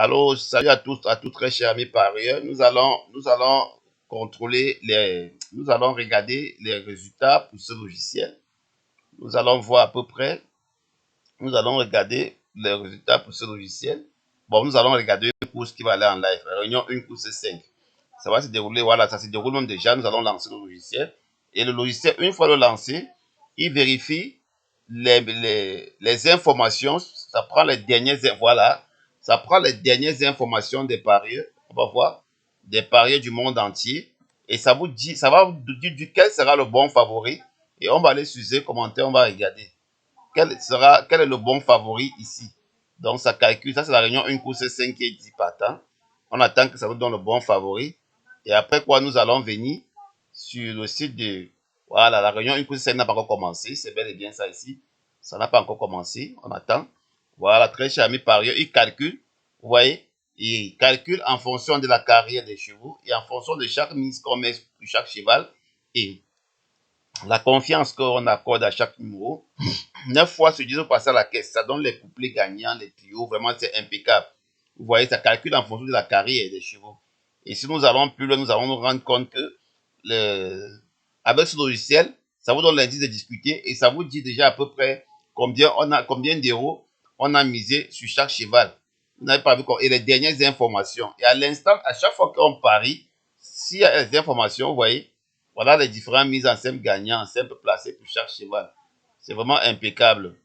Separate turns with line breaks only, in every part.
Alors, salut à tous très chers amis parieurs. Nous allons nous allons regarder les résultats pour ce logiciel. Nous allons voir à peu près, nous allons regarder les résultats pour ce logiciel. Bon, nous allons regarder une course qui va aller en live. Réunion 1, course 5. Ça va se dérouler, voilà, ça se déroule même déjà. Nous allons lancer le logiciel. Et le logiciel, une fois le lancé, il vérifie les informations. Ça prend les dernières, voilà, ça prend les dernières informations des parieurs. On va voir des parieurs du monde entier. Et ça vous dit, ça va vous dire quel sera le bon favori. Et on va aller sur ces commentaires, on va regarder. Quel est le bon favori ici? Donc, ça calcule, ça c'est la réunion 1 course 5 qui est dit partant. On attend que ça nous donne le bon favori. Et après quoi, nous allons venir sur le site de... Voilà, la réunion 1 course 5 n'a pas encore commencé. C'est bel et bien ça ici. Ça n'a pas encore commencé. On attend. Voilà, très cher ami parieur, il calcule. Vous voyez, il calcule en fonction de la carrière des chevaux et en fonction de chaque mise qu'on met sur chaque cheval et la confiance qu'on accorde à chaque numéro. 9 fois sur 10 au passé à la caisse, ça donne les couplets gagnants, les trios, vraiment c'est impeccable. Vous voyez, ça calcule en fonction de la carrière des chevaux. Et si nous allons plus loin, nous allons nous rendre compte que avec ce logiciel, ça vous donne l'indice de discuter et ça vous dit déjà à peu près combien d'euros on a misé sur chaque cheval. Vous n'avez pas vu quoi. Et les dernières informations. Et à l'instant, à chaque fois qu'on parie, s'il y a des informations, vous voyez, voilà les différentes mises en simple gagnants, en simple placé pour chaque cheval. C'est vraiment impeccable.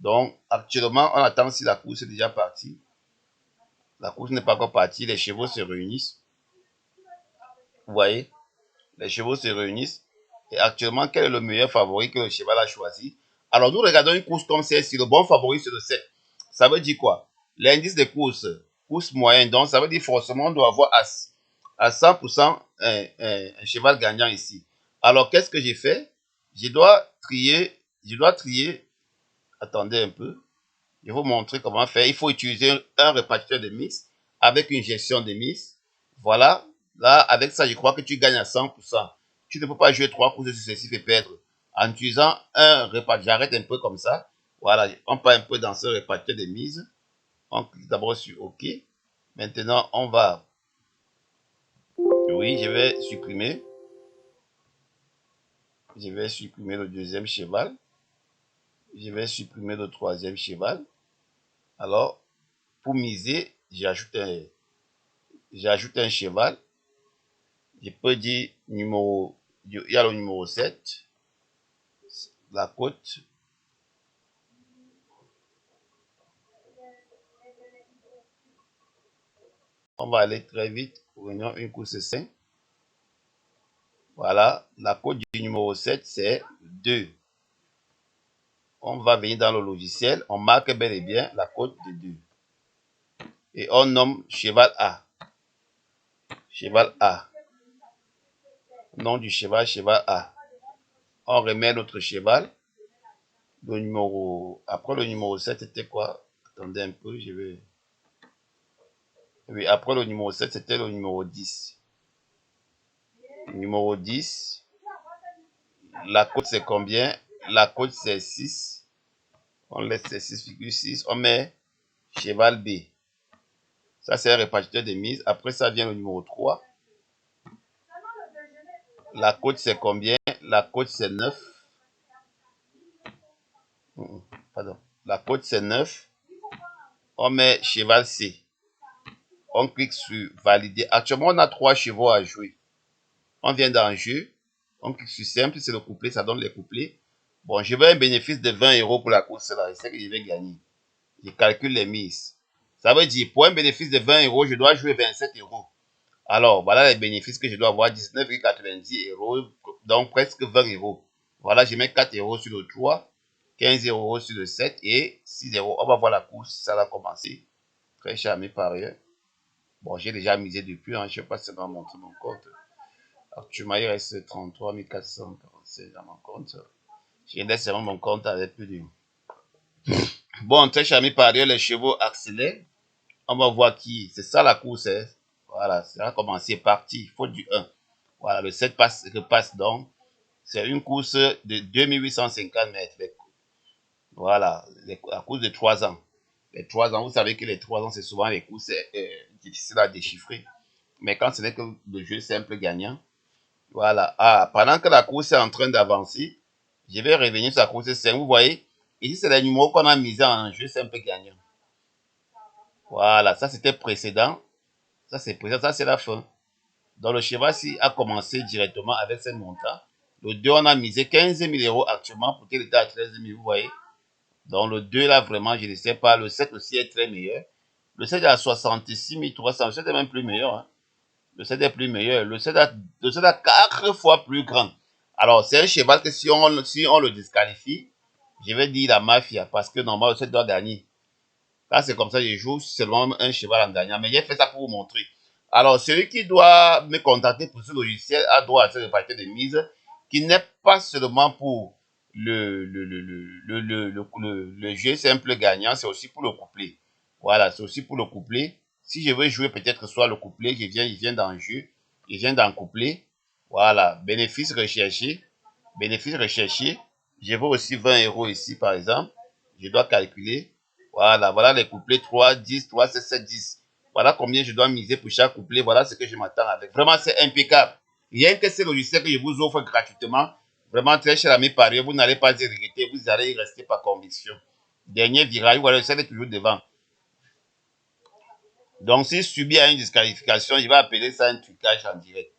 Donc, actuellement, on attend si la course est déjà partie. La course n'est pas encore partie. Les chevaux se réunissent. Vous voyez, les chevaux se réunissent. Et actuellement, quel est le meilleur favori que le cheval a choisi? Alors, nous regardons une course comme celle-ci. Le bon favori, c'est le 7. Ça veut dire quoi? L'indice de course moyenne. Donc, ça veut dire forcément, on doit avoir à 100% un cheval gagnant ici. Alors, qu'est-ce que j'ai fait? Je dois trier. Attendez un peu. Je vais vous montrer comment faire. Il faut utiliser un répartiteur de mix avec une gestion de mix. Voilà. Là, avec ça, je crois que tu gagnes à 100%. Tu ne peux pas jouer 3 courses successives et perdre. En utilisant un répartiteur, j'arrête un peu comme ça. Voilà, on part un peu dans ce répartiteur de mise. On clique d'abord sur OK. Maintenant, on va... Oui, je vais supprimer. Je vais supprimer le deuxième cheval. Je vais supprimer le troisième cheval. Alors, pour miser, j'ajoute un cheval. Je peux dire numéro, il y a le numéro 7, la cote. On va aller très vite. Prenons une course 5. Voilà, la cote du numéro 7, c'est 2. On va venir dans le logiciel, on marque bel et bien la cote de 2. Et on nomme cheval A. Cheval A. Nom du cheval, cheval A. On remet notre cheval. Le numéro, après le numéro 7, c'était quoi? Attendez un peu, je vais... Oui, après le numéro 7, c'était le numéro 10. Numéro 10. La cote, c'est combien? La cote, c'est 6. On laisse 6,6. On met cheval B. Ça, c'est un répartiteur de mise. Après, ça vient le numéro 3. La cote, c'est combien? La cote, c'est 9. Pardon. La cote, c'est 9. On met cheval C. On clique sur valider. Actuellement, on a 3 chevaux à jouer. On vient dans jeu. On clique sur simple. C'est le couplet. Ça donne les couplets. Bon, je veux un bénéfice de 20 euros pour la course là. C'est que je vais gagner. Je calcule les mises. Ça veut dire, pour un bénéfice de 20 euros, je dois jouer 27 euros. Alors, voilà les bénéfices que je dois avoir, 19,90 euros, donc presque 20 euros. Voilà, je mets 4 euros sur le 3, 15 euros sur le 7 et 6 euros. On va voir la course, ça va commencer. Très cher mes parieurs. Bon, j'ai déjà misé depuis, hein, je ne sais pas si ça va montrer mon compte. Actuellement, il reste 33 446 dans mon compte. Je laisse seulement mon compte avec plus de... Bon, très cher mes parieurs, les chevaux accélèrent. On va voir qui. C'est ça la course. Hein. Voilà, ça va commencer parti. Il faut du 1. Voilà, le 7 repasse donc. C'est une course de 2850 mètres. Voilà, la course de 3 ans. Les 3 ans, vous savez que les 3 ans, c'est souvent les courses difficiles à déchiffrer. Mais quand ce n'est que le jeu simple gagnant, voilà. Ah, pendant que la course est en train d'avancer, je vais revenir sur la course 5. Vous voyez, ici, c'est les numéros qu'on a mis en jeu simple gagnant. Voilà, ça c'était précédent. Ça c'est précédent, ça c'est la fin. Donc le cheval-ci a commencé directement avec ce montant. Le 2, on a misé 15 000 euros actuellement pour qu'il était à 13 000, vous voyez. Donc le 2 là, vraiment, je ne sais pas. Le 7 aussi est très meilleur. Le 7 est à 66 300. Le 7 est même plus meilleur. Hein. Le 7 est plus meilleur. Le 7 a 4 fois plus grand. Alors, c'est un cheval que si on le disqualifie, je vais dire la mafia parce que normalement, le 7 doit gagner. Là, c'est comme ça, je joue seulement un cheval en gagnant. Mais j'ai fait ça pour vous montrer. Alors, celui qui doit me contacter pour ce logiciel a droit à cette partie de mise qui n'est pas seulement pour le jeu simple gagnant, c'est aussi pour le couplet. Voilà, c'est aussi pour le couplet. Si je veux jouer peut-être soit le couplet, il vient dans le jeu, il vient dans le couplet. Voilà, bénéfice recherché. Bénéfice recherché. Je veux aussi 20 euros ici, par exemple. Je dois calculer. Voilà, voilà les couplets 3, 10, 3, 7, 7, 10. Voilà combien je dois miser pour chaque couplet. Voilà ce que je m'attends avec. Vraiment, c'est impeccable. Rien que ces logiciels que je vous offre gratuitement, vraiment très cher à mes paris, vous n'allez pas y regretter, vous allez y rester par conviction. Dernier virage, voilà, le ciel est toujours devant. Donc, s'il subit à une disqualification, il va appeler ça un trucage en direct.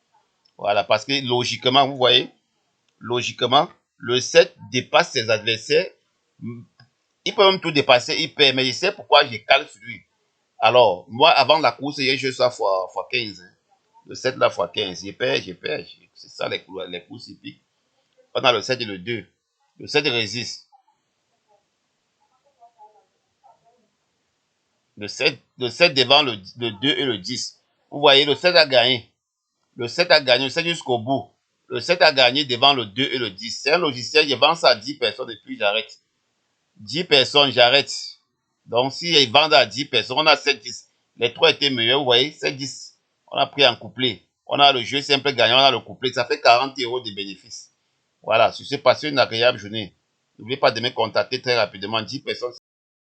Voilà, parce que logiquement, vous voyez, logiquement, le 7 dépasse ses adversaires. Il peut même tout dépasser, il perd, mais je sais pourquoi je cale sur lui. Alors, moi, avant la course, j'ai joué ça fois 15. Hein. Le 7 là, fois 15. J'ai perds, j'ai perds. C'est ça les courses hippiques. On a le 7 et le 2. Le 7 résiste. Le 7 devant le 2 et le 10. Vous voyez, le 7 a gagné. Le 7 a gagné, le 7 jusqu'au bout. Le 7 a gagné devant le 2 et le 10. C'est un logiciel, je vends ça à 10 personnes et puis j'arrête. 10 personnes, j'arrête. Donc, si ils vendent à 10 personnes, on a 7, 10. Les 3 étaient meilleurs, vous voyez, 7, 10. On a pris en couplet. On a le jeu simple gagnant, on a le couplet. Ça fait 40 euros de bénéfices. Voilà, sur ce, passez une agréable journée. N'oubliez pas de me contacter très rapidement. 10 personnes.